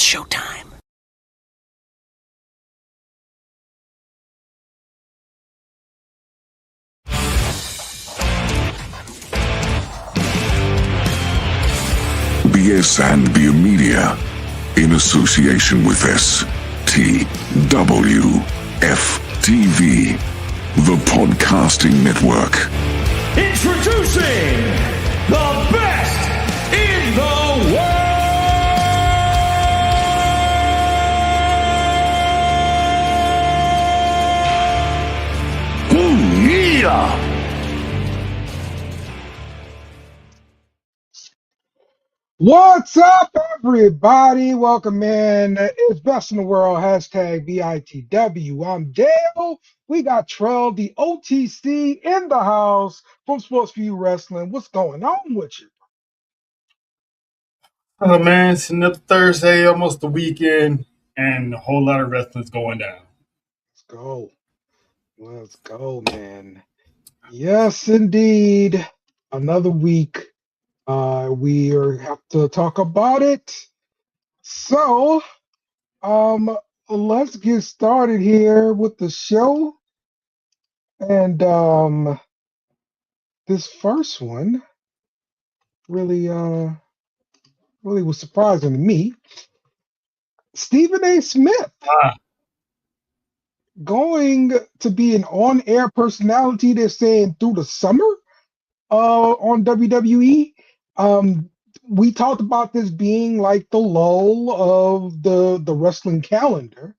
It's showtime. BS and Beer Media, in association with STWF TV, the podcasting network. Introducing the best in the world. Yeah. What's up, everybody? Welcome in. It's Best in the World, hashtag BITW. I'm Dale. We got Trell, the OTC, in the house from Sports View Wrestling. What's going on with you? Oh man, it's another Thursday, almost the weekend, and a whole lot of wrestling's going down. Let's go. Let's go, man. Yes, indeed. Another week. We have to talk about it. So, let's get started here with the show. And this first one really was surprising to me. Stephen A. Smith going to be an on-air personality, they're saying, through the summer on WWE. We talked about this being like the lull of the wrestling calendar,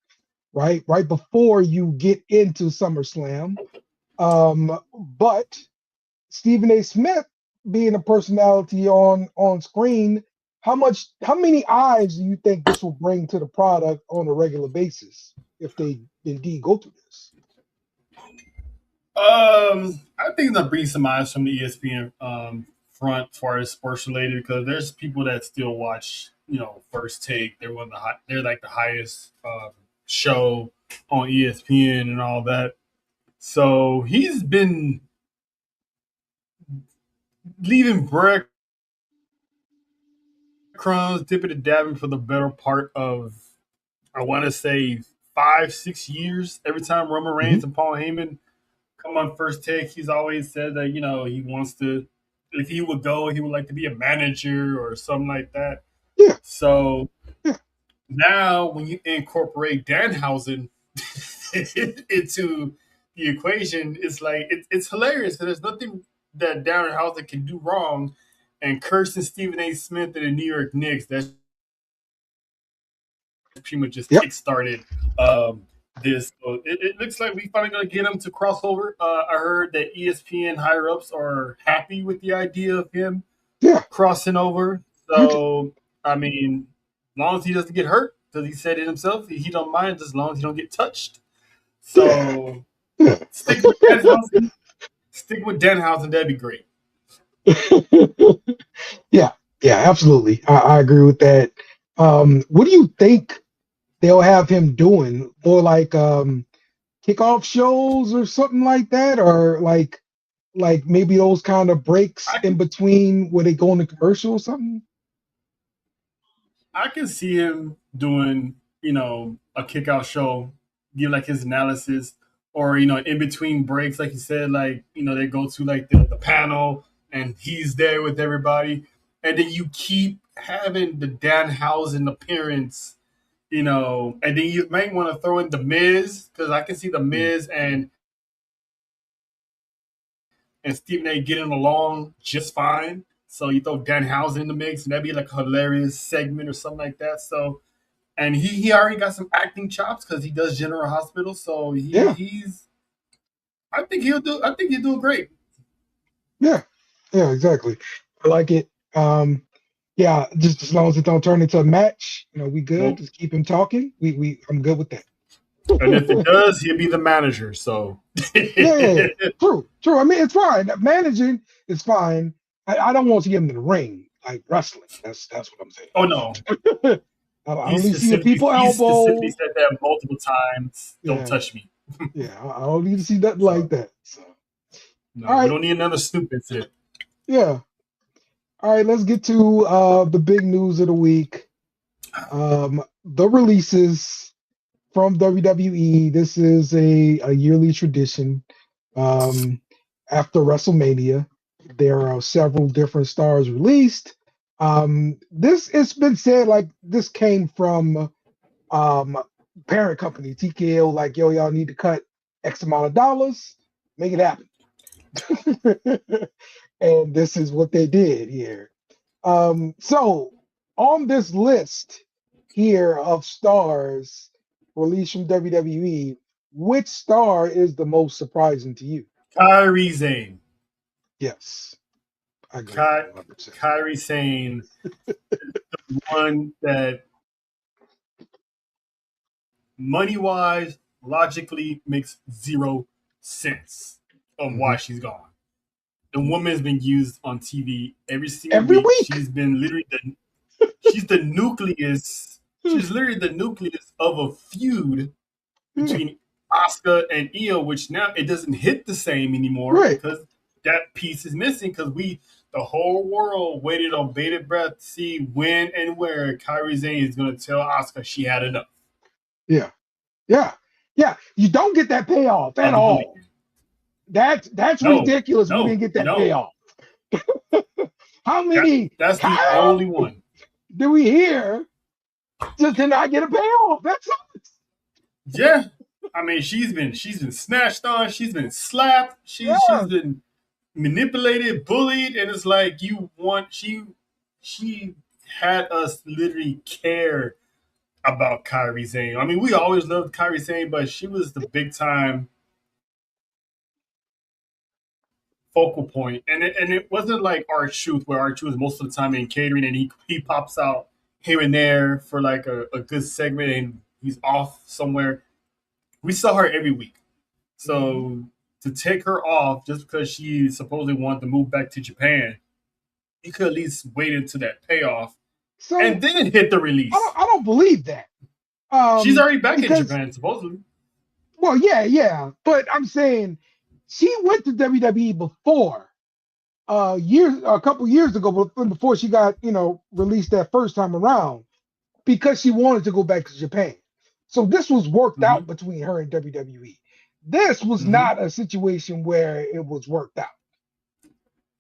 right before you get into SummerSlam. But Stephen A. Smith being a personality on screen, how many eyes do you think this will bring to the product on a regular basis if they indeed go through this? I think it's gonna bring some eyes from the ESPN front as far as sports related, because there's people that still watch, First Take. They're they're like the highest show on ESPN and all that. So he's been leaving breadcrumbs, dipping and dabbing for the better part of, I want to say, 5-6 years. Every time Roman Reigns and Paul Heyman come on First Take, he's always said that, he wants to, if he would go, he would like to be a manager or something like that. Yeah. So now when you incorporate Danhausen into the equation, it's like, it's hilarious. There's nothing that Danhausen can do wrong. And cursing Stephen A. Smith and the New York Knicks, that's pretty much just kick-started this. So it looks like we finally going to get him to cross over. I heard that ESPN higher-ups are happy with the idea of him crossing over. So, I mean, as long as he doesn't get hurt, because he said it himself, he don't mind as long as he don't get touched. So, stick with Danhausen. Stick with Danhausen, that'd be great. Yeah, absolutely. I agree with that. What do you think they'll have him doing? More like kickoff shows or something like that, or like maybe those kind of breaks in between where they go into commercial or something? I can see him doing, a kickoff show, give like his analysis, or, in between breaks, like you said, like, they go to like the panel and he's there with everybody. And then you keep having the Danhausen appearance, and then you might want to throw in The Miz, because I can see The Miz and Stephen A. getting along just fine. So you throw Danhausen in the mix, and that'd be like a hilarious segment or something like that. So, and he already got some acting chops because he does General Hospital. So he's, I think he'll do great. Yeah, exactly. I like it. Just as long as it don't turn into a match, we good. Nope. Just keep him talking. I'm good with that. And if it does, he'll be the manager. So yeah, true. I mean, it's fine. Managing is fine. I don't want to get him in the ring like wrestling. That's what I'm saying. Oh no. I only see people elbow. He specifically said that multiple times. Don't touch me. I don't need to see nothing like that. So. No, all right. We don't need another stupid shit. Yeah. All right, let's get to the big news of the week. The releases from WWE. This is a yearly tradition. Um, After WrestleMania, there are several different stars released. This it's been said like this came from parent company TKO, like, yo, y'all need to cut X amount of dollars, make it happen. And this is what they did here. So on this list here of stars released from WWE, which star is the most surprising to you? Kyrie Zane. Yes, I agree. Ky- 100%. Kyrie Zane, the one that money wise, logically makes zero sense of why she's gone. The woman's been used on TV every single Every week. She's been literally she's the nucleus. She's literally the nucleus of a feud between Asuka and Io, which now it doesn't hit the same anymore Right. because that piece is missing. Because the whole world waited on bated breath to see when and where Kyrie Zane is going to tell Asuka she had enough. Yeah. You don't get that payoff at all. That's ridiculous. We didn't get that payoff. How many? That's the only one. Do we hear just to not get a payoff? That's it. Yeah, I mean she's been snatched on. She's been slapped. She's been manipulated, bullied, and it's like she had us literally care about Kyrie Zane. I mean, we always loved Kyrie Zane, but she was the big time focal point. And it wasn't like R-Truth, where R-Truth most of the time in catering and he pops out here and there for like a good segment and he's off somewhere. We saw her every week. So to take her off just because she supposedly wanted to move back to Japan, you could at least wait until that payoff and then hit the release. I don't believe that. She's already back in Japan, supposedly. Well, yeah. But I'm saying she went to WWE before, a couple years ago, before she got, released that first time around, because she wanted to go back to Japan. So this was worked out between her and WWE. This was not a situation where it was worked out.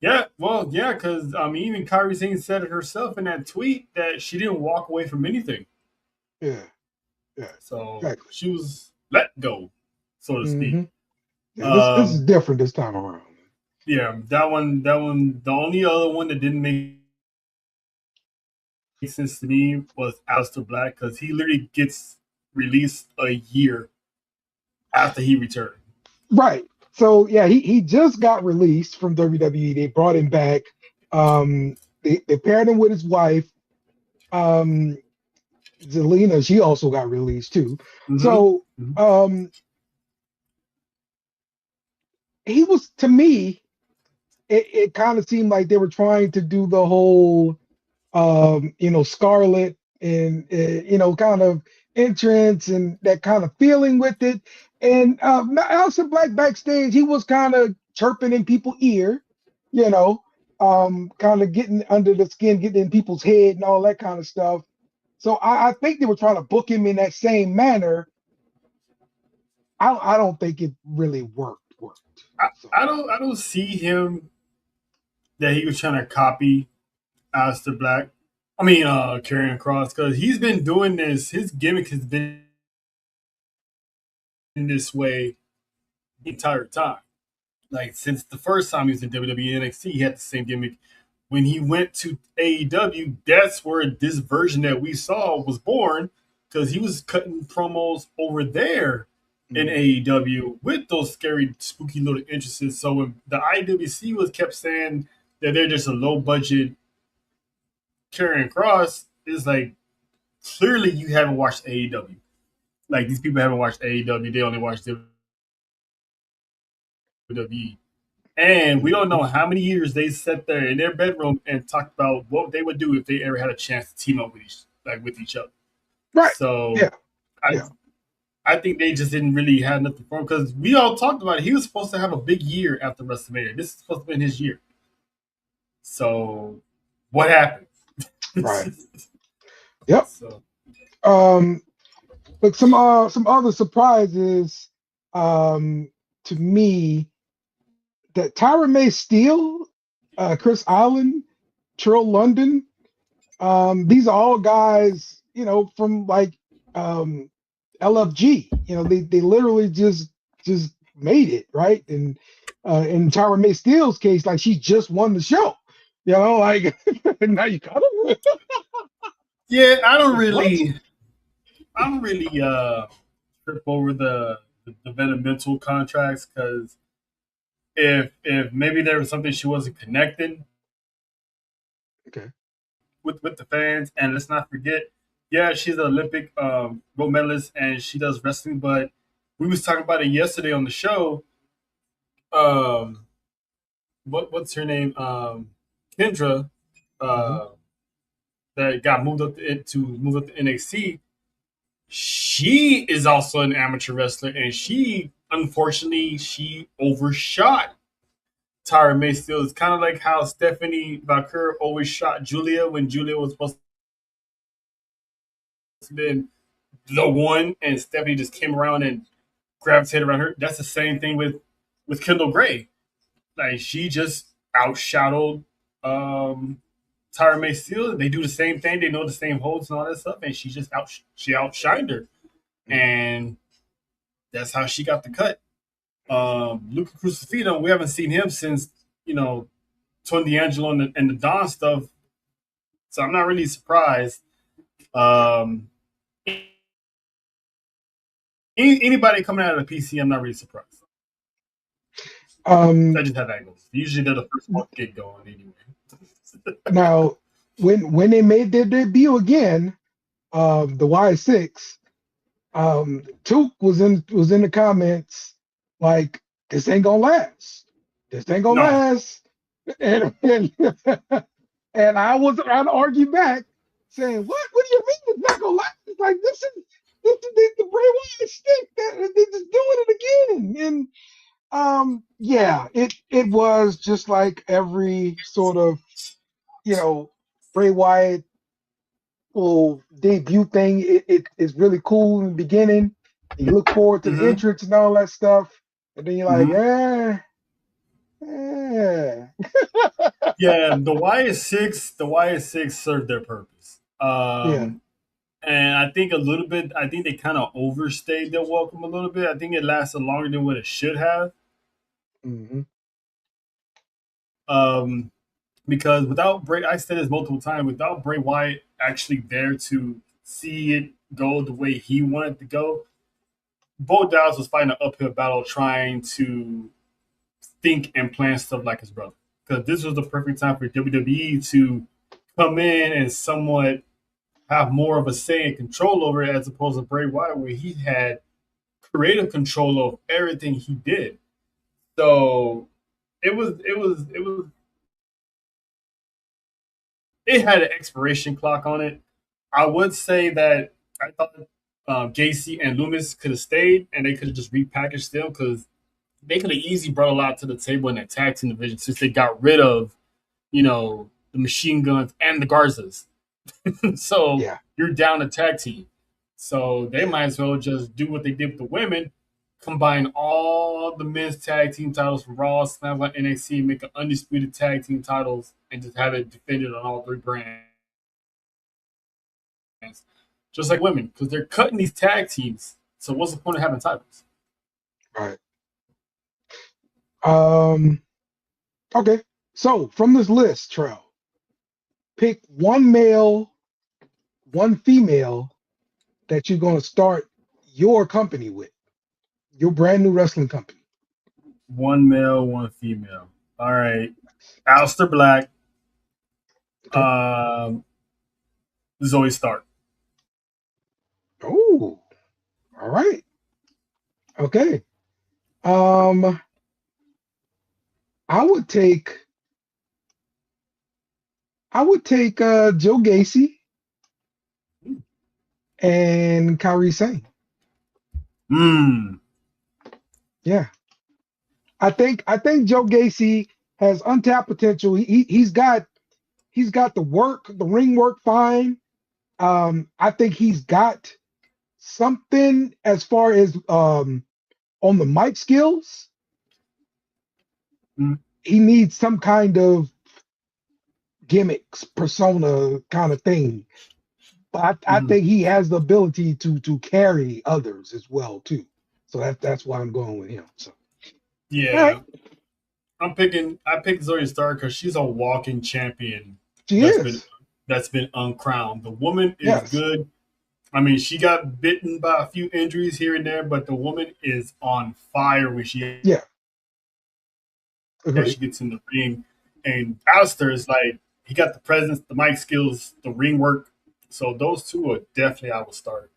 Yeah, well, yeah, because even Kyrie Zane said it herself in that tweet that she didn't walk away from anything. Yeah. So she was let go, so to speak. Yeah, this is different this time around. Yeah, that one. The only other one that didn't make sense to me was Aleister Black, because he literally gets released a year after he returned. Right. So yeah, he just got released from WWE. They brought him back. They paired him with his wife, Zelina. She also got released too. So he was, to me, it kind of seemed like they were trying to do the whole Scarlet and kind of entrance and that kind of feeling with it. And Aleister Black backstage, he was kind of chirping in people's ear, kind of getting under the skin, getting in people's head and all that kind of stuff. So I think they were trying to book him in that same manner. I don't think it really worked. I don't see him that he was trying to copy Aleister Black. I mean, Karrion Kross, because he's been doing this. His gimmick has been in this way the entire time. Like, since the first time he was in WWE NXT, he had the same gimmick. When he went to AEW, that's where this version that we saw was born, because he was cutting promos over there in AEW with those scary, spooky little entrances. So when the IWC was kept saying that they're just a low budget Karrion Kross, is like, clearly you haven't watched AEW. Like, these people haven't watched AEW, they only watch WWE. And we don't know how many years they sat there in their bedroom and talked about what they would do if they ever had a chance to team up with each other. Right. So I think they just didn't really have nothing for him, because we all talked about it. He was supposed to have a big year after WrestleMania. This is supposed to be his year. So what happened? Right. Yep. So But some other surprises to me that Tyra May Steele, Chris Island, Trill London, these are all guys, from like LFG. They literally just made it, right? And in Tyra May Steele's case, like she just won the show. Like now you got her. yeah, Like what? I don't really trip over the developmental contracts because if maybe there was something she wasn't connecting Okay. with the fans, and let's not forget, yeah, she's an Olympic gold medalist and she does wrestling, but we was talking about it yesterday on the show. Um, what's her name? Kendra, Hmm. uh, that got moved up to NXT. She is also an amateur wrestler, and she unfortunately she overshot Tyra May Steele. It's kind of like how Stephanie Valkyr always shot Julia when Julia was supposed to be the one, and Stephanie just came around and gravitated around her. That's the same thing with Kendall Gray. Like she just outshadowed Tyra May Steele. They do the same thing. They know the same holds and all that stuff, and she outshined her, and that's how she got the cut. Luca Crucifino, we haven't seen him since Tony D'Angelo and the Don stuff, so I'm not really surprised. Um, anybody coming out of the PC, I'm not really surprised. Um, I just have angles. Usually they're the first one to get going anyway. Now, when they made their debut again, the Y6, Took was in the comments like, "This ain't gonna last. This ain't gonna No. last." And and I was trying to argue back, saying, "What? What do you mean it's not gonna last? It's like this is the Bray Wyatt stick that they're just doing it again." And yeah, it was just like every sort of Bray Wyatt little debut thing. It is really cool in the beginning. And you look forward to the Mm-hmm. entrance and all that stuff, and then you're like, Mm-hmm. Yeah, the YS6 served their purpose. Yeah. And I think a little bit. I think they kind of overstayed their welcome a little bit. I think it lasted longer than what it should have. Hmm. Um, because without Bray, I said this multiple times. Without Bray Wyatt actually there to see it go the way he wanted to go, Bo Dallas was fighting an uphill battle trying to think and plan stuff like his brother. Because this was the perfect time for WWE to come in and somewhat have more of a say and control over it, as opposed to Bray Wyatt, where he had creative control of everything he did. So it had an expiration clock on it. I would say that I thought Gacy and Loomis could have stayed and they could have just repackaged them because they could have easily brought a lot to the table in that tag team division since they got rid of, the machine guns and the Garzas. So Yeah. you're down a tag team. So they Yeah. might as well just do what they did with the women, combine all the men's tag team titles from Raw, SmackDown, NXT, make an undisputed tag team titles, and just have it defended on all three brands. Just like women, because they're cutting these tag teams. So what's the point of having titles? Right. Um. Okay. So from this list, Trell, pick one male, one female that you're going to start your company with, your brand new wrestling company. One male, one female. All right. Aleister Black, Okay. Zoe Stark. Oh, all right. Okay. Um, I would take Joe Gacy and Kyrie Sane. Hmm. Yeah. I think Joe Gacy has untapped potential. He's got the ring work fine. I think he's got something as far as on the mic skills. Mhm. He needs some kind of gimmicks, persona kind of thing. But I Mhm. think he has the ability to carry others as well too. So that's why I'm going with him. So all right, Yeah, I picked Zoe Stark because she's a walking champion she that's been is. that's been uncrowned. The woman is Yes. good. I mean, she got bitten by a few injuries here and there, but the woman is on fire when Yeah. Agree. she gets in the ring. And Alistair is like he got the presence, the mic skills, the ring work. So those two are definitely I would start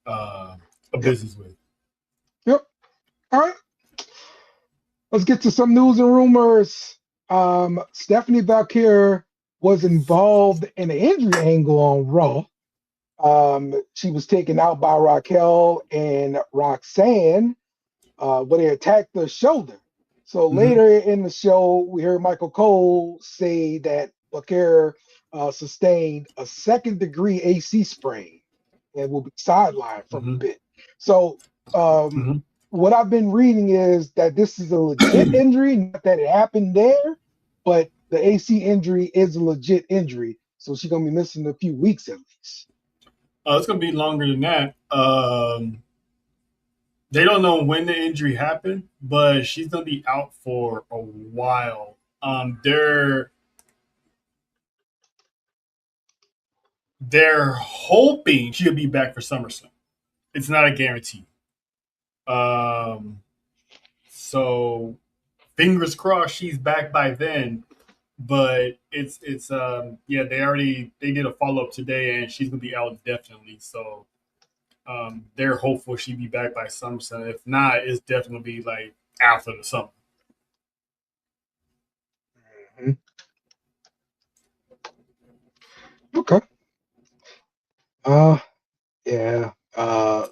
a Yep. business with. Yep. All right. Let's get to some news and rumors. Stephanie Valkyr was involved in an injury angle on Raw. She was taken out by Raquel and Roxanne when they attacked the shoulder. So Mm-hmm. later in the show, we heard Michael Cole say that Valkyr sustained a second-degree AC sprain and will be sidelined from a Mm-hmm. bit. So um, Mm-hmm. what I've been reading is that this is a legit injury, not that it happened there, but the AC injury is a legit injury. So she's gonna be missing a few weeks at least. It's gonna be longer than that. They don't know when the injury happened, but she's gonna be out for a while. They're hoping she'll be back for SummerSlam. It's not a guarantee. Um, so fingers crossed she's back by then. But it's yeah, they did a follow up today and she's gonna be out definitely. So they're hopeful she'll be back by SummerSlam. If not, it's definitely be like after the summer. Mhm. Okay. Uh, yeah.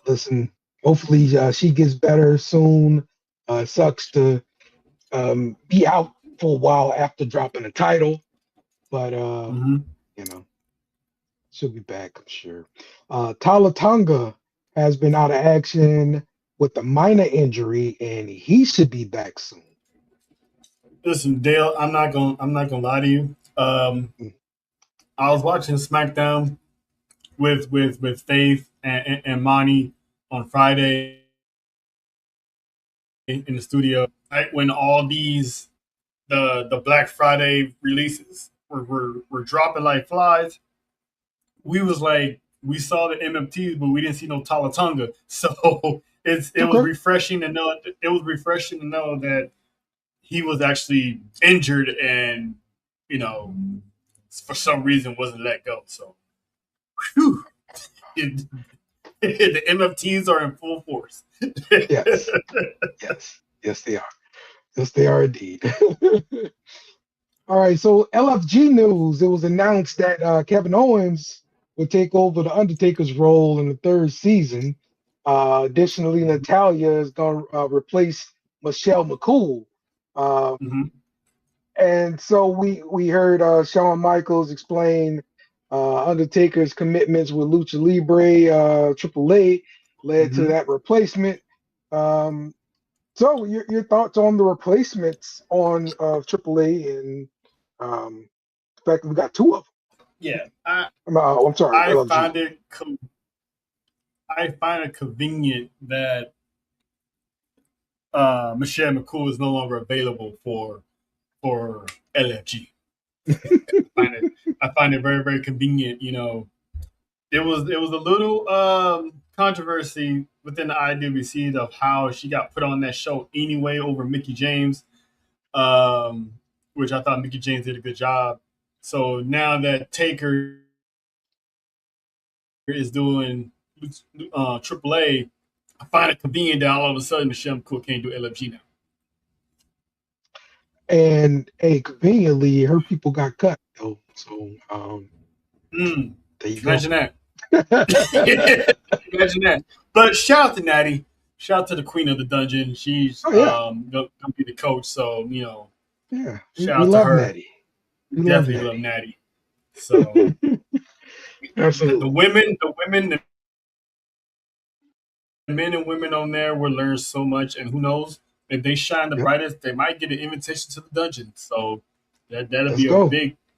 Listen. Hopefully, she gets better soon. Sucks to be out for a while after dropping the title, but Mm-hmm. you know, she'll be back, I'm sure. Tala Tonga has been out of action with a minor injury, and he should be back soon. Listen, Dale, I'm not gonna lie to you. Mm. I was watching SmackDown with Faith and Monty on Friday in the studio. Right when all these the Black Friday releases were dropping like flies, we was like we saw the MMTs, but we didn't see no Talatunga. So it was Okay. refreshing to know. It was refreshing to know that he was actually injured and you know for some reason wasn't let go. So whew, it, the MFTs are in full force. Yes. Yes. Yes, they are. Yes, they are indeed. All right, so LFG news. It was announced that Kevin Owens would take over the Undertaker's role in the third season. Additionally, Natalia is going to replace Michelle McCool. Uh, Mhm. and so we heard Shawn Michaels explain Undertaker's commitments with Lucha Libre, AAA led to Mhm. that replacement. Um, so your thoughts on the replacements on AAA and in fact, we got two of Yeah, them. I'm sorry, I LFG. find it I find it convenient that Michelle McCool is no longer available for LFG. I find it very very convenient. You know, it was a little controversy within the IWC of how she got put on that show anyway over Mickey James, um, which I thought Mickey James did a good job. So now that Taker is doing AAA, I find it convenient that all of a sudden Michelle McCool can't do LFG now. And hey, conveniently, her people got cut though. So Mm, there you go. imagine that. Imagine that. But shout out to Natty. Shout out to the queen of the dungeon. She's Oh yeah, gonna be the coach. So yeah. We, shout we out to love her. Natty. We We love definitely love Natty. Natty. So The women, the men and women on there will learn so much, and who knows if they shine the brightest, they might get an invitation to the dungeon. So that'll Let's be go.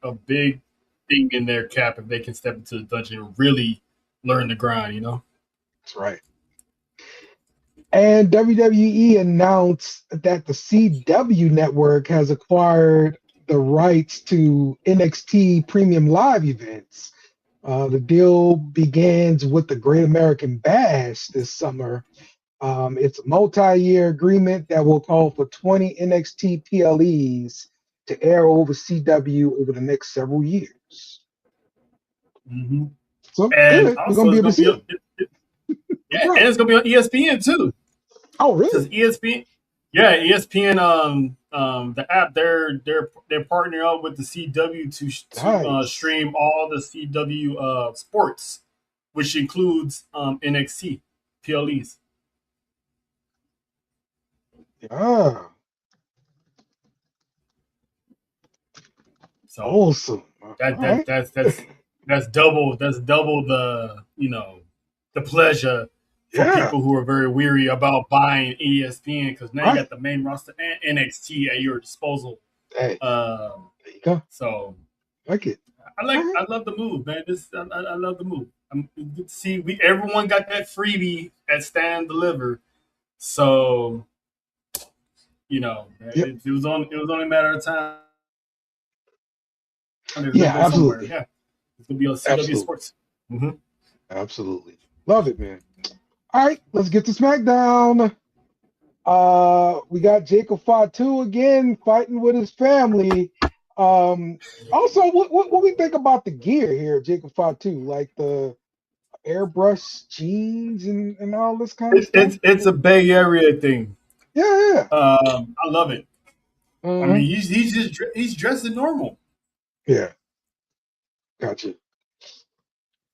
a big thing in their cap if they can step into the dungeon and really learn the grind. That's right. And WWE announced that the CW network has acquired the rights to NXT Premium Live events. The deal begins with the Great American Bash this summer. It's a multi-year agreement that will call for 20 NXT PLEs to air over CW over the next several years. Mm-hmm. So And good. We're also, gonna be able to see and it's gonna be on ESPN too. Oh, really? Because ESPN, the app, they're partnering up with the CW to stream all the CW sports, which includes NXT PLEs. Yeah. So awesome. That's double the the pleasure for people who are very weary about buying ESPN, because now you got the main roster and NXT at your disposal. Hey, there you go. So like it. I love the move, man. I love the move. I'm good to see everyone got that freebie at Stand Deliver. So it was only a matter of time. Yeah, absolutely. Yeah, it's gonna be on CW Sports. Mm-hmm. Absolutely, love it, man. All right, let's get to SmackDown. We got Jacob Fatu again fighting with his family. Also, what we think about the gear here, Jacob Fatu, like the airbrush jeans and all this kind of stuff? It's a Bay Area thing. Yeah. I love it. I mean, he's dressing normal. Yeah. Gotcha.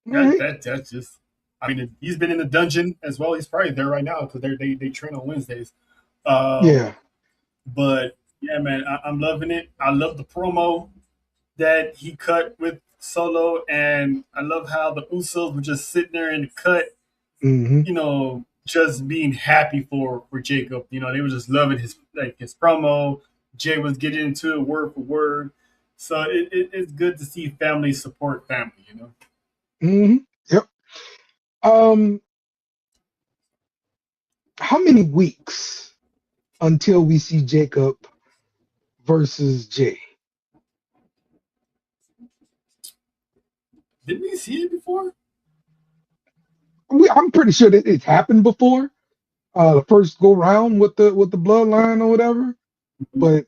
That's just. I mean, he's been in the dungeon as well. He's probably there right now because they train on Wednesdays. But yeah, man, I'm loving it. I love the promo that he cut with Solo, and I love how the Usos were just sitting there in the cut, just being happy for Jacob. They were just loving his promo. Jay was getting into it word for word. So it's good to see family support family, Yep. How many weeks until we see Jacob versus Jay? Didn't we see it before? I'm pretty sure that it's happened before. The first go round with the bloodline or whatever. But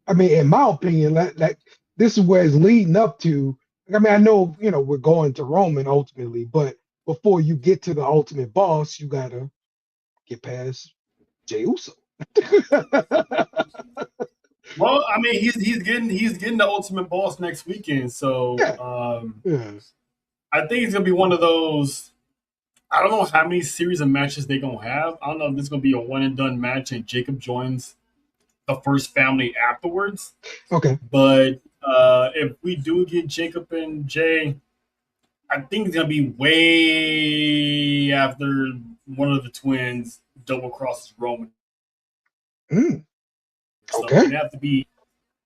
I mean, in my opinion, that this is where it's leading up to. I mean, I know we're going to Roman ultimately, but before you get to the ultimate boss, you gotta get past Jey Uso. Well, I mean, he's getting the ultimate boss next weekend, so I think it's gonna be one of those. I don't know how many series of matches they're gonna have. I don't know if this is gonna be a one and done match and Jacob joins the first family afterwards. Okay. But if we do get Jacob and Jay, I think it's gonna be way after one of the twins double crosses Roman. So okay. it'd have to be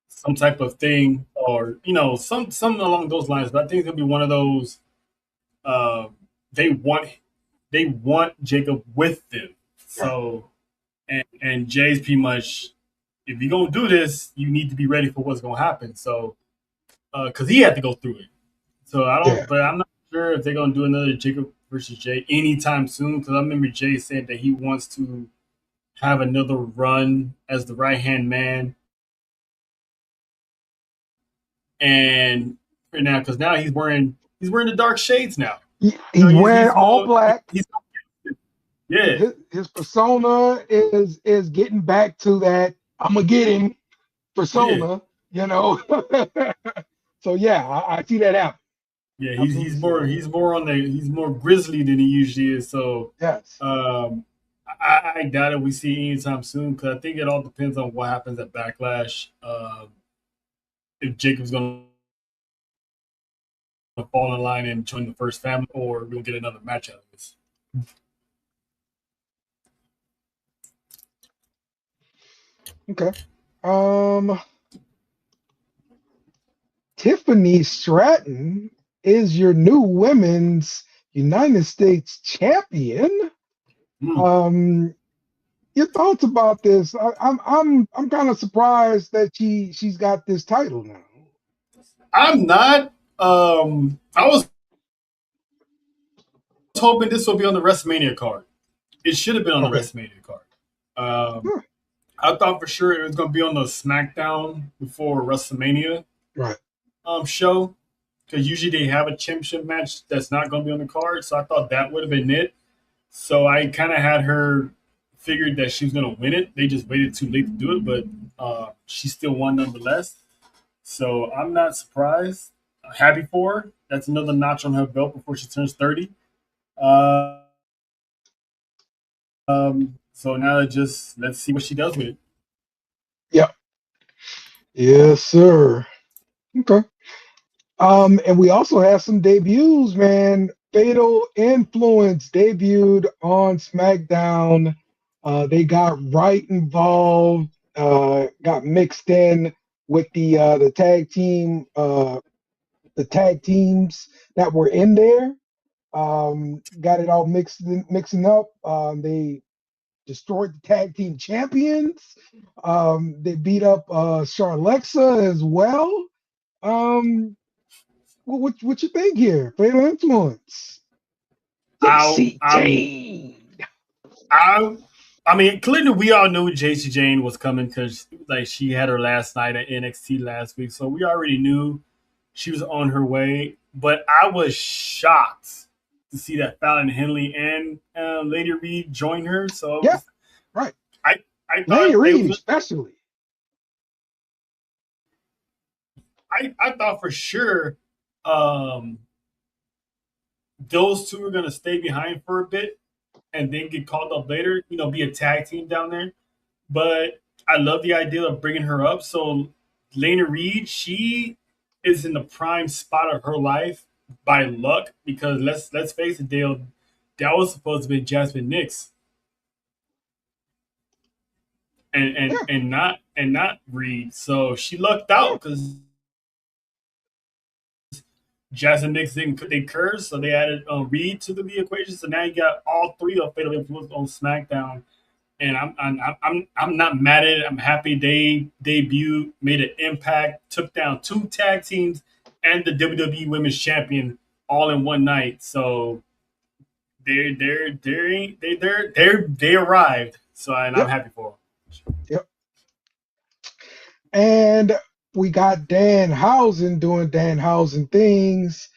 some type of thing, or something along those lines. But I think it's gonna be one of those. They want Jacob with them. So, and Jay's pretty much, if you're gonna do this, you need to be ready for what's gonna happen. So, because he had to go through it. So but I'm not sure if they're gonna do another Jacob versus Jay anytime soon. Because I remember Jay saying that he wants to have another run as the right hand man. And right now, because now he's wearing the dark shades now. He's wearing all black. Yeah. His persona is getting back to that I'm gonna get him persona, So yeah, I see that out. Yeah, he's more grisly than he usually is. So yes. I doubt it we see anytime soon, because I think it all depends on what happens at Backlash. If Jacob's gonna fall in line and join the first family, or we'll get another match out of this. Okay. Tiffany Stratton is your new women's United States champion. Your thoughts about this? I'm kind of surprised that she's got this title now. I'm not. I was hoping this would be on the WrestleMania card. It should have been on the WrestleMania card. I thought for sure it was going to be on the SmackDown before WrestleMania show, because usually they have a championship match that's not going to be on the card. So I thought that would have been it. So I kind of had her figured that she was going to win it. They just waited too late to do it, but she still won nonetheless. So I'm not surprised. I'm happy for her. That's another notch on her belt before she turns 30. So now let's see what she does with it. Yep. Yes, sir. Okay. And we also have some debuts, man. Fatal Influence debuted on SmackDown. They got right involved, got mixed in with the tag team, the tag teams that were in there. Got it all mixing up. They destroyed the tag team champions. They beat up Charlexa as well. What you think here? Fatal Influence. I mean, clearly we all knew Jacy Jayne was coming because like she had her last night at NXT last week, so we already knew she was on her way. But I was shocked to see that Fallon Henley and Lady Reed join her. So yeah, right. I thought Lady Reed especially. I thought for sure those two are gonna stay behind for a bit and then get called up later. You know, be a tag team down there. But I love the idea of bringing her up. So Lady Reed, she is in the prime spot of her life by luck, because let's face it, Dale, that was supposed to be Jasmine Nix, and not Reed. So she lucked out because Jasmine Nix didn't curse, so they added Reed to the equation. So now you got all three of Fatal Influence on SmackDown, and I'm not mad at it. I'm happy they debuted, made an impact, took down 2 tag teams and the WWE Women's Champion all in one night. So they arrived. So I'm happy for them. Yep. And we got Danhausen doing Danhausen things,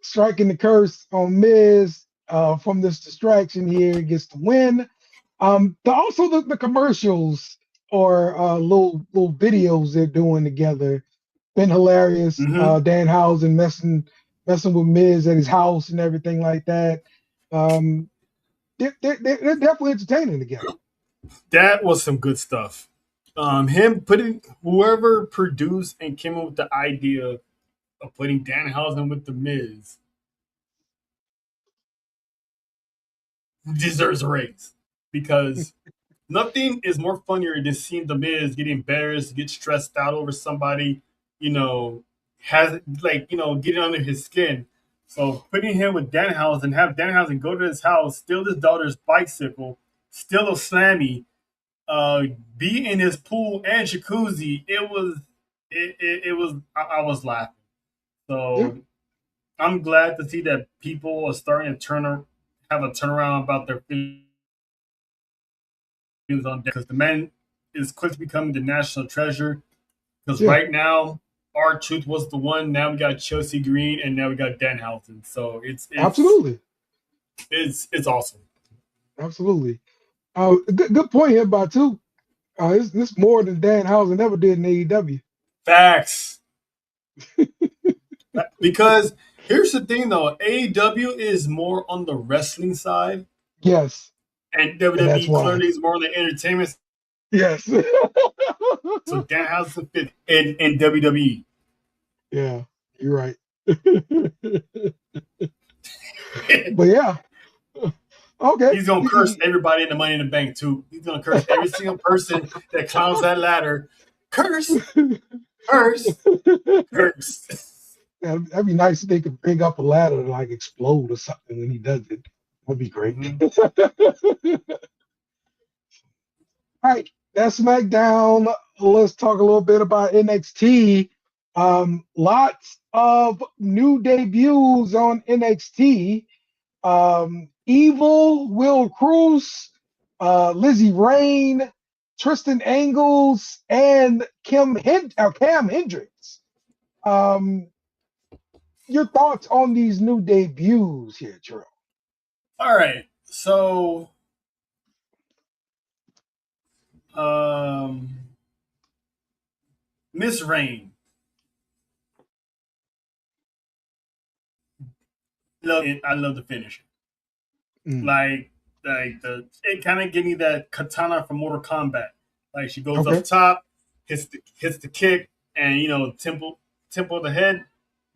striking the curse on Miz from this distraction here, gets the win. Also the commercials or little videos they're doing together been hilarious. Danhausen messing with Miz at his house and everything like that. They're definitely entertaining together. That was some good stuff. Him putting whoever produced and came up with the idea of putting Danhausen with the Miz deserves a raise, because nothing is more funnier than seeing the Miz get embarrassed, get stressed out over somebody, has getting under his skin. So putting him with Danhausen, have Danhausen go to his house, steal his daughter's bicycle, steal a Slammy, be in his pool and jacuzzi. It was I was laughing. So I'm glad to see that people are starting to have a turnaround about their feelings on, because the man is quick to becoming the national treasure. Because right now, R-Truth was the one. Now we got Chelsea Green, and now we got Danhausen. So it's absolutely, it's awesome. Absolutely. Good point here by two. This more than Danhausen ever did in AEW. Facts. Because here's the thing, though, AEW is more on the wrestling side. Yes. And WWE clearly is more on the entertainment. Yes. So Danhausen fit in WWE. Yeah, you're right. But yeah, okay. He's gonna curse everybody in the Money in the Bank too. He's gonna curse every single person that climbs that ladder. Curse, curse, curse. That'd be nice if they could bring up a ladder to like explode or something when he does it. That'd be great. All right, that's SmackDown. Let's talk a little bit about NXT. Lots of new debuts on NXT. Evil, Will Cruz, Lizzie Rain, Tristan Angles, and Cam Hendricks. Your thoughts on these new debuts here, Terrell? All right, so Miss Rain. I love the finisher. Like it kind of gave me that katana from Mortal Kombat. Like she goes up top, hits the kick, and temple of the head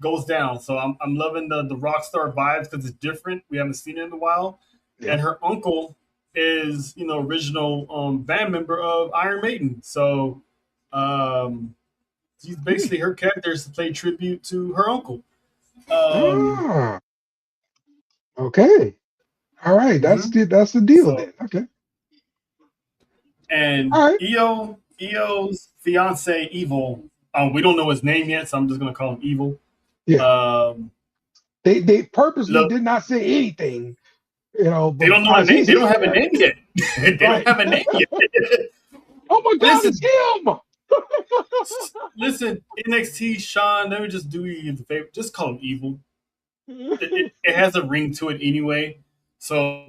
goes down. So I'm loving the Rockstar vibes because it's different. We haven't seen it in a while. Yeah. And her uncle is original band member of Iron Maiden. So she's basically her character is to play tribute to her uncle. Okay. All right, that's the deal then. Okay. And EO's fiance Evil. We don't know his name yet, so I'm just gonna call him Evil. Yeah. They purposely did not say anything. They don't know a name. They don't have a name yet. They don't have a name yet. Oh my God, it's him! Listen, NXT, Sean, let me just do you the favor. Just call him Evil. It has a ring to it anyway. So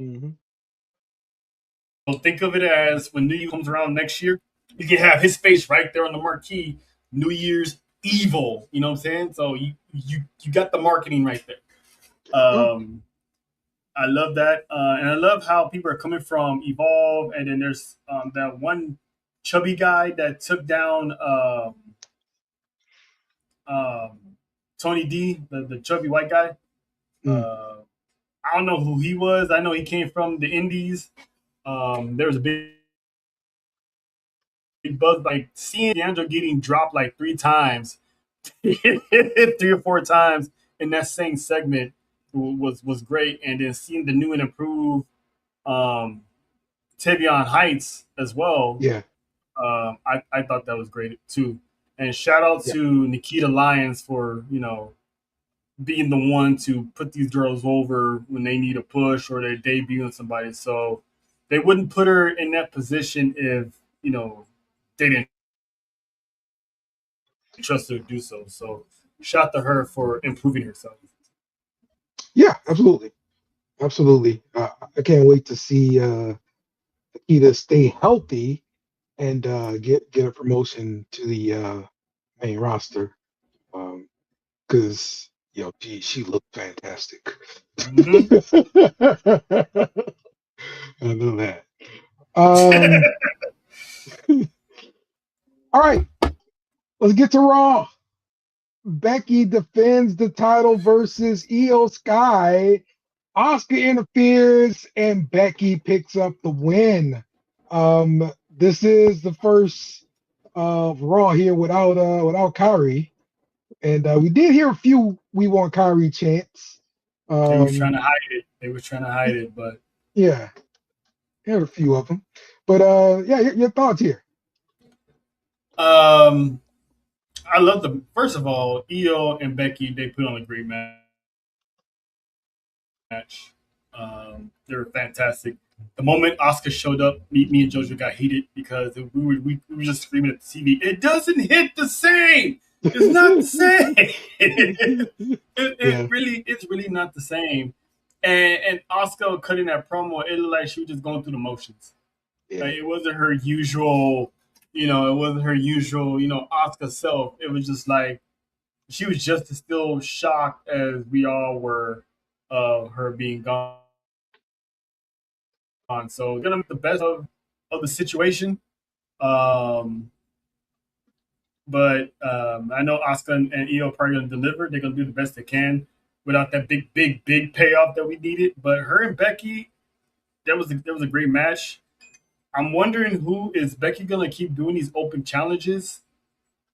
think of it as when New Year comes around next year, you can have his face right there on the marquee. New Year's Evil. You know what I'm saying? So you got the marketing right there. I love that. And I love how people are coming from Evolve. And then there's that one chubby guy that took down Tony D, the chubby white guy. I don't know who he was. I know he came from the Indies. There was a big buzz, like seeing D'Angelo getting dropped like 3 times, 3 or 4 times in that same segment was great. And then seeing the new and improved Tavion Heights as well. Yeah. I thought that was great too. And shout out to Nikita Lyons for, being the one to put these girls over when they need a push or they're debuting somebody. So they wouldn't put her in that position if, they didn't trust her to do so. So shout to her for improving herself. Yeah, absolutely. Absolutely. I can't wait to see Nikita stay healthy and get a promotion to the main roster. Because she looked fantastic. I know that. All right, let's get to Raw. Becky defends the title versus Io Sky. Asuka interferes and Becky picks up the win. This is the first Raw here without Kairi. And we did hear a few "We Want Kyrie" chants. They were trying to hide it. But yeah, heard a few of them. But your thoughts here? I love first of all, Io and Becky. They put on a great match. They were fantastic. The moment Asuka showed up, me and JoJo got heated because we were just screaming at the TV. It doesn't hit the same. It's not the same. It's really not the same. And Asuka cutting that promo, it looked like she was just going through the motions. Yeah. Like, it wasn't her usual, Asuka self. It was just like she was just as still shocked as we all were of her being gone. So gonna make the best of the situation. but I know Asuka and Io are probably going to deliver. They're going to do the best they can without that big payoff that we needed. But her and Becky, that was a great match. I'm wondering who is Becky going to keep doing these open challenges,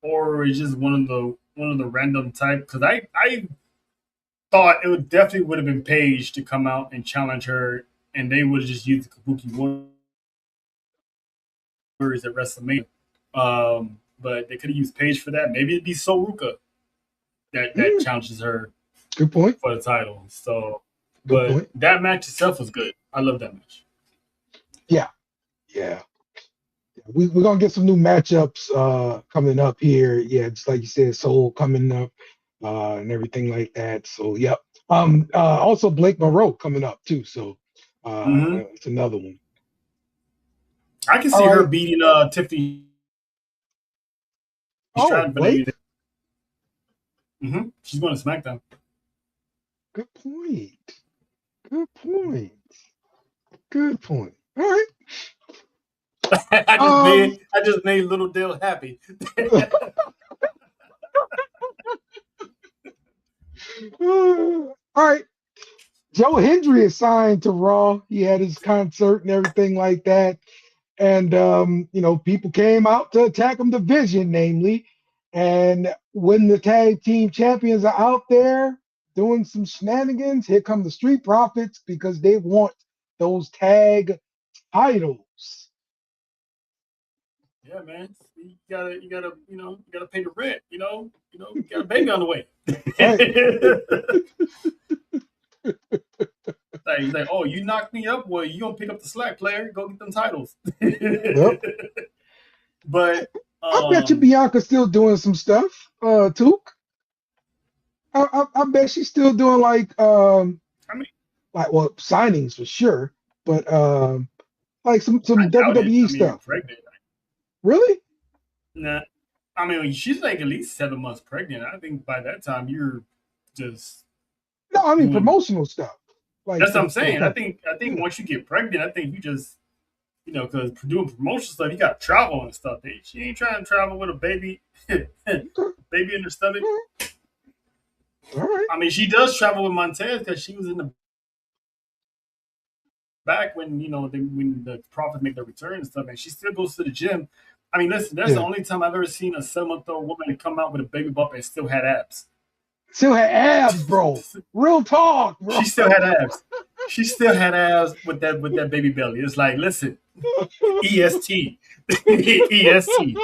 or is just one of the random type? Because I thought definitely would have been Paige to come out and challenge her, and they would have just used the Kabuki Warriors at WrestleMania. But they could have used Paige for that. Maybe it'd be Soruka that challenges her. Good point for the title. So, Good but point. that match itself was good. I love that match. Yeah. We're gonna get some new matchups coming up here. Yeah, just like you said, Soul coming up and everything like that. So yep. Also Blake Monroe coming up too. So it's another one. I can see her beating Tiffany Stratton. Blake? She's going to SmackDown. Good point. All right. I just made Little Dale happy. All right. Joe Hendry is signed to Raw. He had his concert and everything like that. And people came out to attack him division, namely. And when the tag team champions are out there doing some shenanigans, here come the Street Profits because they want those tag titles. Yeah, man. You gotta pay the rent. You got a baby on the way. He's like, oh, you knocked me up. Well, you gonna pick up the slack, player. Go get them titles. Yep. But I bet you Bianca's still doing some stuff. Took. I bet she's still doing signings for sure, but like some WWE stuff. Pregnant. Really? Nah. I mean, she's like at least 7 months pregnant. I think by that time you're just promotional stuff. Like that's what I'm saying. I think once you get pregnant, I think you just because doing promotional stuff, you got to travel and stuff. She ain't trying to travel with a baby, baby in her stomach. All right. I mean, she does travel with Montez because she was in the back when when the Profits make their return and stuff, and she still goes to the gym. I mean, listen, that's the only time I've ever seen a 7-month-old woman come out with a baby bump and still had abs. Still had abs, bro. Real talk, bro. She still had abs. She still had abs with that baby belly. It's like, listen, EST, EST.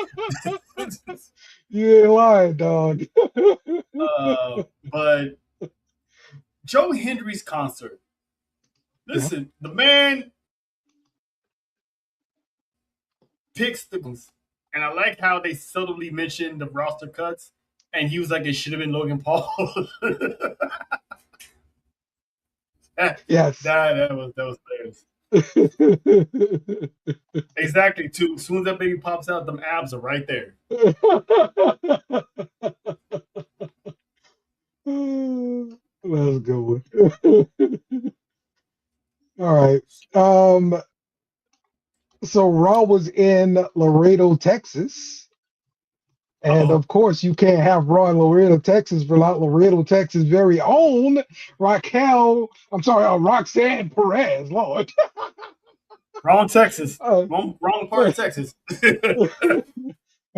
You ain't lying, dog. But Joe Hendry's concert. Listen, the man picks the, and I like how they subtly mentioned the roster cuts, and he was like, it should have been Logan Paul. Yes. That was hilarious. Exactly. Too. As soon as that baby pops out, them abs are right there. That's a good one. All right. So Raw was in Laredo, Texas. And of course, you can't have Raw in Laredo, Texas without Laredo, Texas' very own Roxanne Perez, Lord. Wrong Texas. Wrong part of Texas. But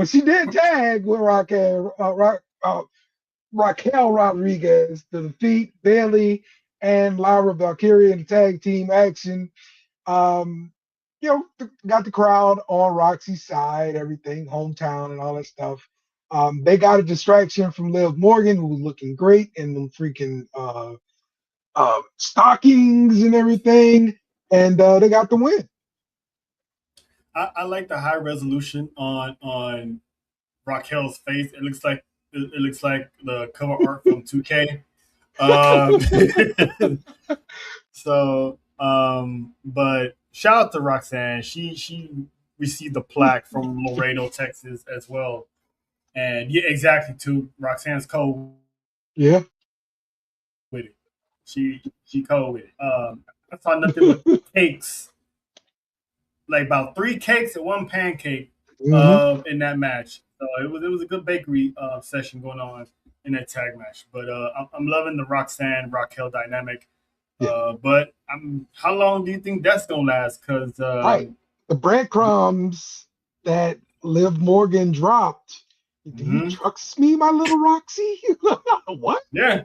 she did tag with Raquel Rodriguez to defeat Bayley and Lyra Valkyria in tag team action. Got the crowd on Roxy's side, everything, hometown and all that stuff. They got a distraction from Liv Morgan, who was looking great in them freaking stockings and everything, and they got the win. I like the high resolution on Raquel's face. It looks like the cover art from 2K. But shout out to Roxanne. She received the plaque from Laredo, Texas, as well. And yeah, exactly. To Roxanne's cold. Yeah. With it, she cold with it. I saw nothing but cakes, like about 3 cakes and 1 pancake in that match. So it was a good bakery session going on in that tag match. But I'm loving the Roxanne Raquel dynamic. Yeah. But how long do you think that's gonna last? Because Right. The breadcrumbs that Liv Morgan dropped. Do you trust me, my little Roxy? What? Yeah.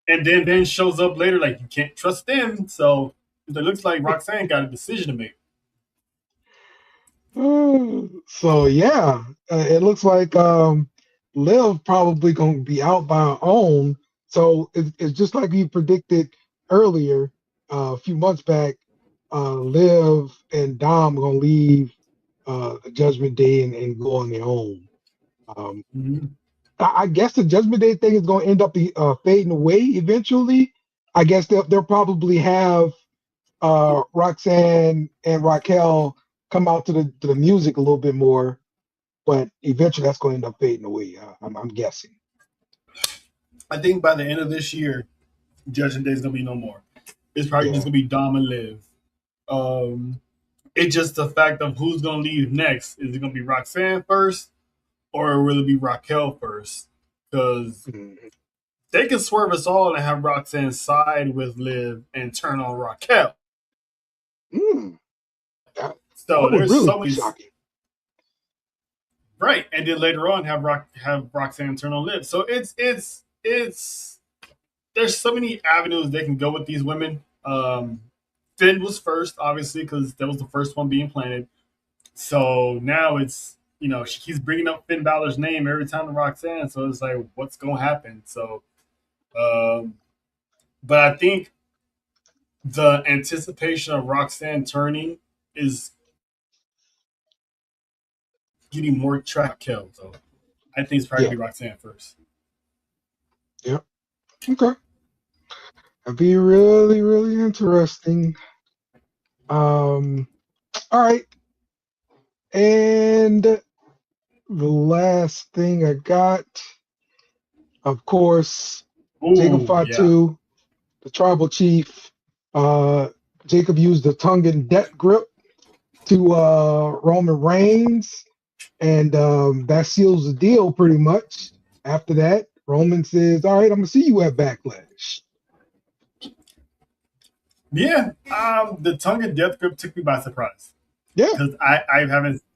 and then Ben shows up later like you can't trust them. So it looks like Roxanne got a decision to make. So yeah, it looks like Liv probably going to be out by her own. So it's just like you predicted earlier, a few months back. Liv and Dom are going to leave Judgment Day and go on their own. I guess the Judgment Day thing is going to end up fading away eventually. I guess they'll probably have Roxanne and Raquel come out to the music a little bit more, but eventually that's going to end up fading away. I'm guessing. I think by the end of this year, Judgment Day is going to be no more. It's probably just going to be Dom and Liv. It's just the fact of who's going to leave next. Is it going to be Roxanne first, or will it be Raquel first? Because they can swerve us all and have Roxanne side with Liv and turn on Raquel. So there's really so many shocking. Right, and then later on have Roxanne turn on Liv. So it's there's so many avenues they can go with these women. Finn was first, obviously, because that was the first one being planted. So now it's, she keeps bringing up Finn Balor's name every time to Roxanne. So it's like, what's going to happen? So, but I think the anticipation of Roxanne turning is getting more track killed. So I think it's probably going to be Roxanne first. Yep. Okay. That'd be really, really interesting. All right. And the last thing I got, of course, Jacob Fatu, the tribal chief. Jacob used the Tongan death grip to Roman Reigns, and that seals the deal pretty much. After that, Roman says, all right, I'm going to see you at Backlash. Yeah, the Tongan death grip took me by surprise. Yeah, because I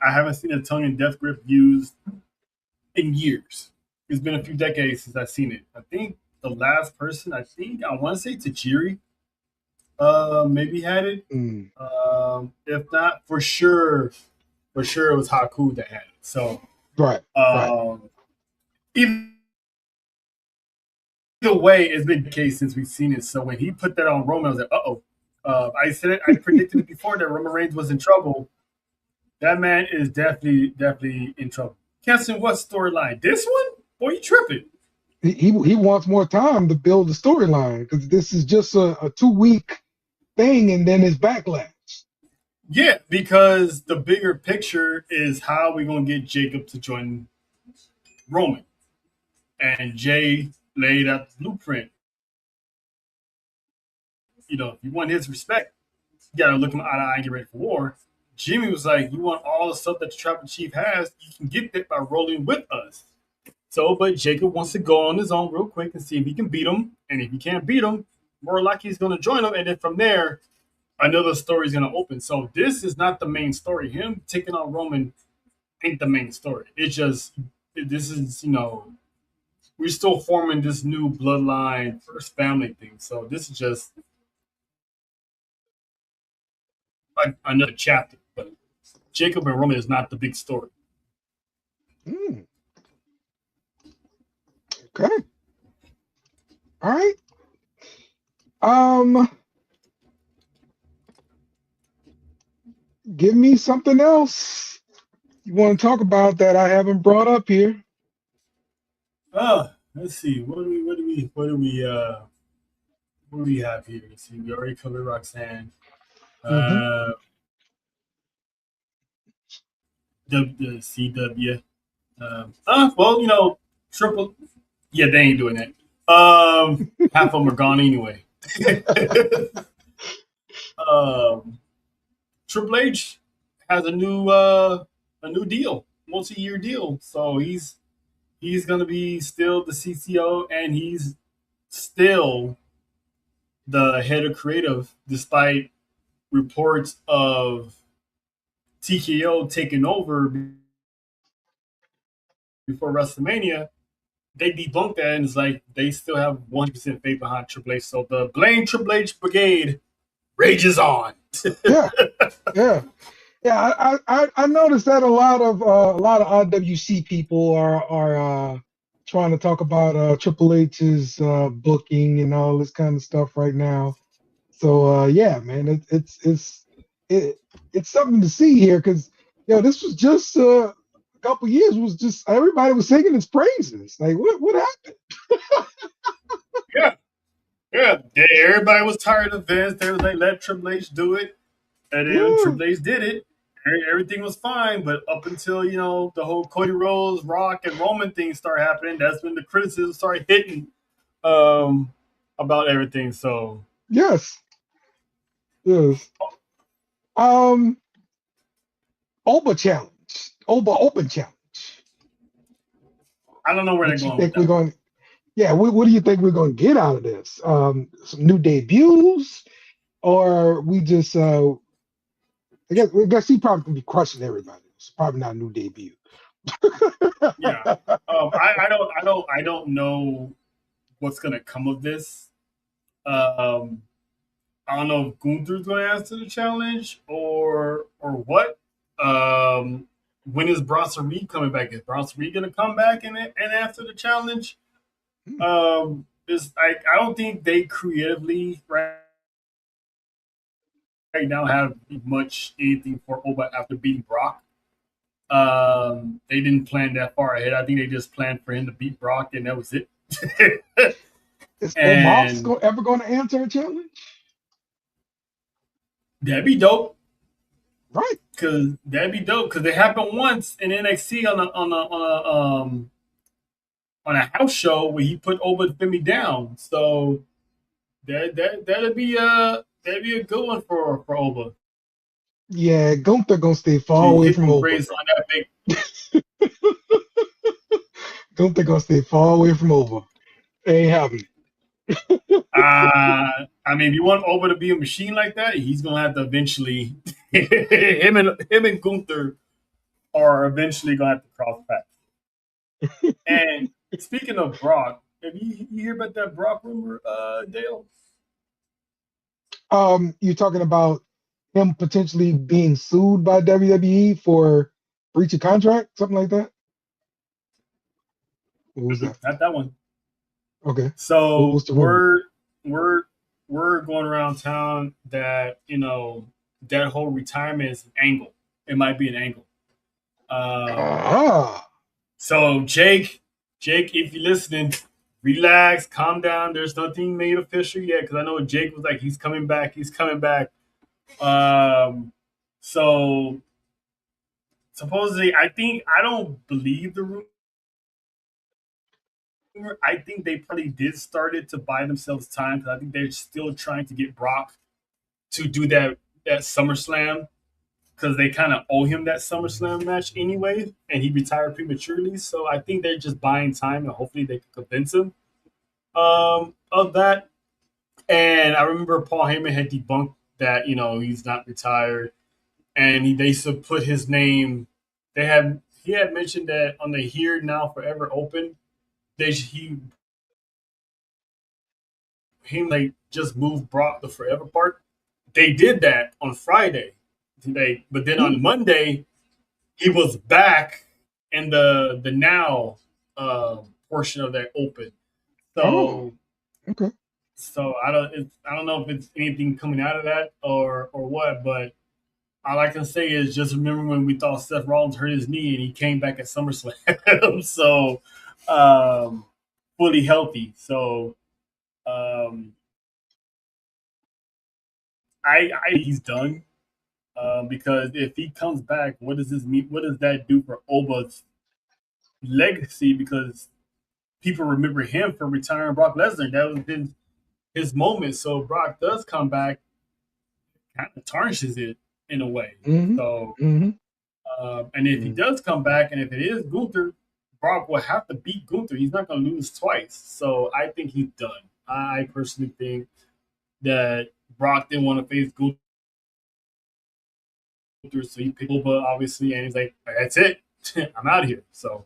haven't seen a Tongan death grip used in years. It's been a few decades since I've seen it. I think the last person I want to say Tajiri, maybe had it. If not, for sure it was Haku that had it. So right. Either way, it's been the case since we've seen it. So when he put that on Roman, I was like, I said it. I predicted it before that Roman Reigns was in trouble. That man is definitely in trouble. Canceling what storyline? This one? Boy, you tripping. He wants more time to build the storyline because this is just a 2-week thing and then it's Backlash. Yeah, because the bigger picture is how we're going to get Jacob to join Roman. And Jay laid out the blueprint. If you want his respect, you got to look him eye to eye and get ready for war. Jimmy was like, you want all the stuff that the tribal chief has, you can get that by rolling with us. So, but Jacob wants to go on his own real quick and see if he can beat him. And if he can't beat him, more likely he's going to join him. And then from there, another story is going to open. So this is not the main story. Him taking on Roman ain't the main story. It's just, this is, we're still forming this new bloodline first family thing. So this is just like another chapter. But Jacob and Roman is not the big story. Okay. All right. Give me something else you want to talk about that I haven't brought up here. Let's see. What do we have here? Let's see. We already covered Roxanne. The CW. Triple. Yeah, they ain't doing that. Half of them are gone anyway. Triple H has a new deal, multi-year deal. So he's gonna be still the CCO, and he's still the head of creative, despite reports of TKO taking over before WrestleMania. They debunked that, and it's like they still have 100% faith behind Triple H. So the blame Triple H brigade rages on. Yeah, yeah, yeah. I noticed that a lot of IWC people are trying to talk about Triple H's booking and all this kind of stuff right now. So yeah, man, it's something to see here because this was just a couple years was just everybody was singing his praises. Like what happened? Yeah, yeah. Everybody was tired of Vince. They was like, let Triple H do it. And then Yeah, Triple H did it. Everything was fine, but up until the whole Cody Rhodes, Rock, and Roman thing started happening, that's when the criticism started hitting um, about everything. So yes, yes. Um, Oba challenge, Oba open challenge. I don't know where they're What you going with think we're that one. going? Yeah, what do you think we're going to get out of this? Some new debuts, or we just I guess he probably gonna be crushing everybody. It's probably not a new debut. Yeah, I don't know what's gonna come of this. Um, I don't know if Gunther's going to answer the challenge or what. When is Bronson Reed coming back? Is Bronson Reed going to come back and answer the challenge? I don't think they creatively right now have much anything for Oba after beating Brock. They didn't plan that far ahead. I think they just planned for him to beat Brock, and that was it. Is Omos And ever going to answer a challenge? that'd be dope. Right. Cause that'd be dope. Cause it happened once in NXT on a house show where he put Oba Femi down. So that'd be a good one for Oba Yeah, Gunther gonna stay far to away get from them Oba. praise on that big. Gunther gonna stay far away from Oba. Ain't happening. I mean, if you want Oba to be a machine like that, he's gonna have to eventually. him and Gunther are eventually gonna have to cross paths. And speaking of Brock, have you hear about that Brock rumor, Dale? You're talking about him potentially being sued by WWE for breach of contract, something like that. What was that? Not that one. Okay. So What's the rumor? we're going around town that that whole retirement is an angle. It might be an angle. Ah, So Jake, if you're listening, relax, calm down. There's nothing made official yet because I know Jake was like he's coming back. He's coming back. So supposedly, I don't believe the rumor. I think they probably did start it to buy themselves time because I think they're still trying to get Brock to do that SummerSlam because they kind of owe him that SummerSlam match anyway, and he retired prematurely. So I think they're just buying time, and hopefully they can convince him of that. And I remember Paul Heyman had debunked that he's not retired, and they used to put his name. He had mentioned that on the Here Now Forever Open, he like just moved Brock the Forever part. They did that on Friday today, but then on Monday he was back in the now portion of that Open. So okay. so I don't know if it's anything coming out of that or what, but all I can say is just remember when we thought Seth Rollins hurt his knee and he came back at SummerSlam. So fully healthy. So I he's done because if he comes back, what does this mean? What does that do for Oba's legacy? Because people remember him for retiring Brock Lesnar. That was his moment. So Brock does come back, kind of tarnishes it. in a way. Mhm. So, Mhm. and if he does come back, and if it is Gunther, Brock will have to beat Gunther. He's not going to lose twice. So I think he's done. I personally think that Brock didn't want to face Gunther, so he picked Boba, obviously, and he's like, that's it. I'm out of here. So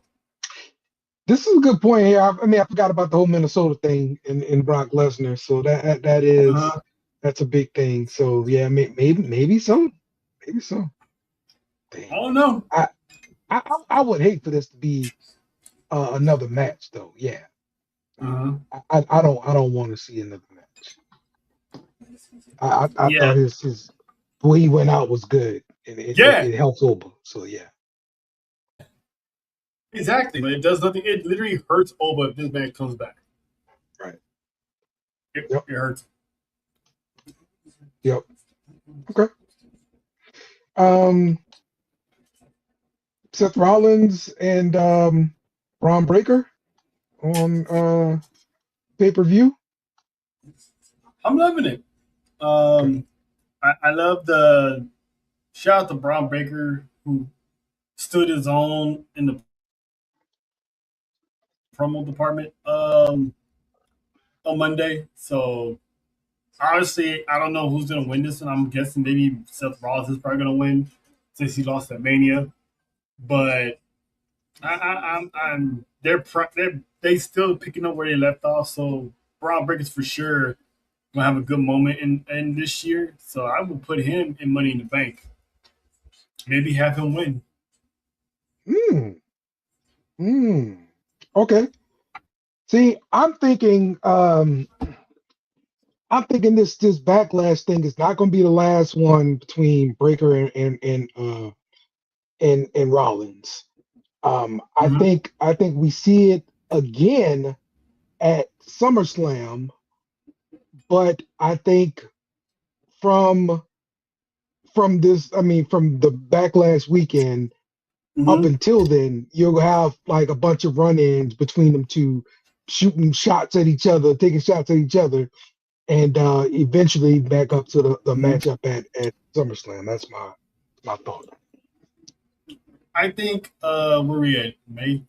This is a good point here. I mean, I forgot about the whole Minnesota thing in Brock Lesnar. So that is that's a big thing. So yeah, maybe so. Maybe so. I don't know. I would hate for this to be another match, though. Yeah, I don't want to see another match. I thought his the way he went out was good, and it helps Oba. So yeah, exactly. But it does nothing. It literally hurts Oba if this man comes back. right. It hurts. Yep. Okay. Seth Rollins and Braun Breaker on pay-per-view. I'm loving it. I love the shout out to Braun Breaker, who stood his own in the promo department on Monday. So honestly, I don't know who's gonna win this, and I'm guessing maybe Seth Rollins is probably gonna win since he lost at Mania. But I'm they still picking up where they left off. So Braun Breaker's for sure gonna have a good moment in this year. So I would put him in Money in the Bank. Maybe have him win. Okay. See, I'm thinking this backlash thing is not going to be the last one between Breaker and Rollins. I think we see it again at SummerSlam, but I think from the backlash weekend up until then, you'll have like a bunch of run-ins between them two, shooting shots at each other, taking shots at each other, and eventually back up to the matchup at SummerSlam. That's my thought. I think where we at May.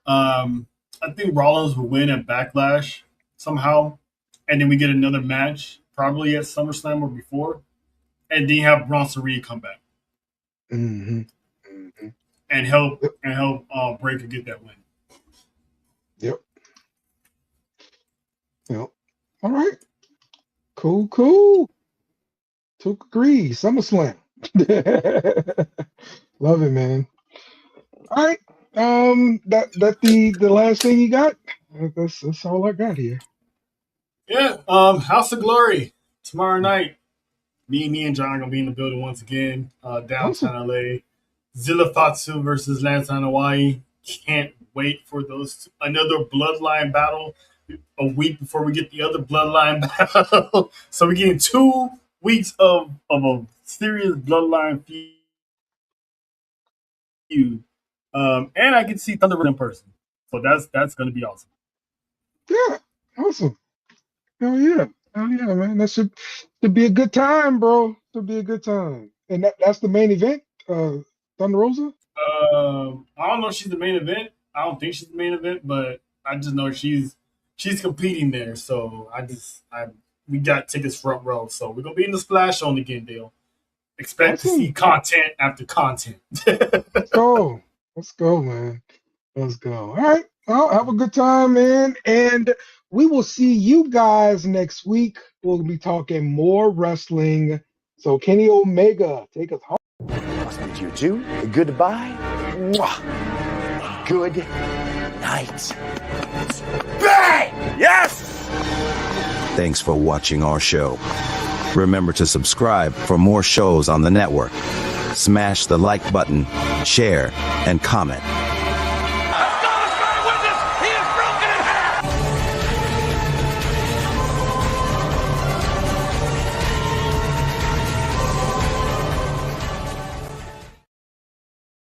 I think Rollins will win at Backlash somehow, and then we get another match probably at SummerSlam or before, and then you have Bronson Reed come back and help Breaker get that win. Yep. All right. Cool. Took agree. SummerSlam. Love it, man. All right. That the last thing you got? That's all I got here. Yeah. House of Glory tomorrow night. Me and John are gonna be in the building once again. Downtown LA. Zilla Fatu versus Lance Hawaii. Can't wait for those another bloodline battle a week before we get the other bloodline battle. So we're getting 2 weeks of a serious bloodline feud. And I can see Thunder in person. So that's gonna be awesome. Yeah, awesome. Hell yeah, man. That should be a good time, bro. Should be a good time. And that's the main event, Thunder Rosa? I don't know if she's the main event. I don't think she's the main event, but I just know she's competing there. So we got tickets front row. So we're gonna be in the Splash Zone again, Dale. Expect to see content after content. Let's go, man. Let's go. All right. Well, have a good time, man. And we will see you guys next week. We'll be talking more wrestling. So Kenny Omega, take us home. Must bid you two goodbye. Mwah. Good night. Bang! Yes! Thanks for watching our show. Remember to subscribe for more shows on the network. Smash the like button, share, and comment.